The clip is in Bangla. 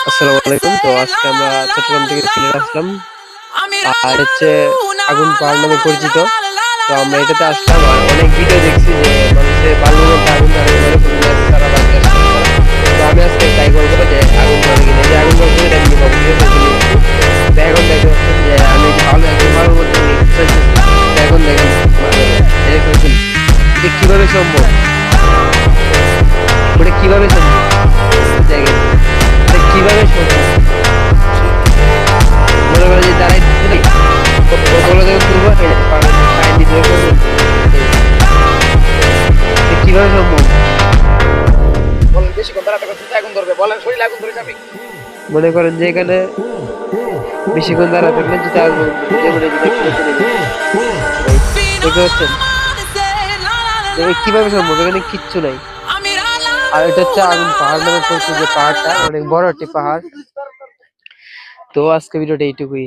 আসসালামু আলাইকুম। তো আজকে আমরা চট্টগ্রাম থেকে সিলেট আসলাম। আর হচ্ছে আগুন পাহাড় নামে পরিচিত। তো আমরা এটাতে আসলাম আর অনেক ভিডিও দেখছি যে মানুষের বালুর মধ্যে আগুন ধরে বলে পুরুলিয়া তারা বাঁচতে আসছে। তো আমি আজকে ট্রাই করবো যে আগুন ধরে কিনা যে আগুন ধরতে এটা নিয়ে পাবো। তো এখন দেখতে পাচ্ছেন যে আমি ভালো একদম ভালোর মধ্যে চলতেছি। তো এখন দেখেন দেখতে পাচ্ছেন এটা কিভাবে সম্ভব, ওটা কিভাবে সম্ভব দেখেন এটা কিভাবে সম্ভব। মনে করেন যে দাঁড়াই কতগুলো থেকে তুলবো কিভাবে সম্ভব। মনে করেন যে এখানে বেশিক্ষণ দাঁড়া থাকলে যেটা আগুন যেমন দেখতে পাচ্ছেন কিভাবে সম্ভব, এখানে কিচ্ছু নাই। আর এটা হচ্ছে আগুন পাহাড় নামে পরিচিত, যে পাহাড়টা অনেক বড় একটি পাহাড়। তো আজকে ভিডিওটা এইটুকুই।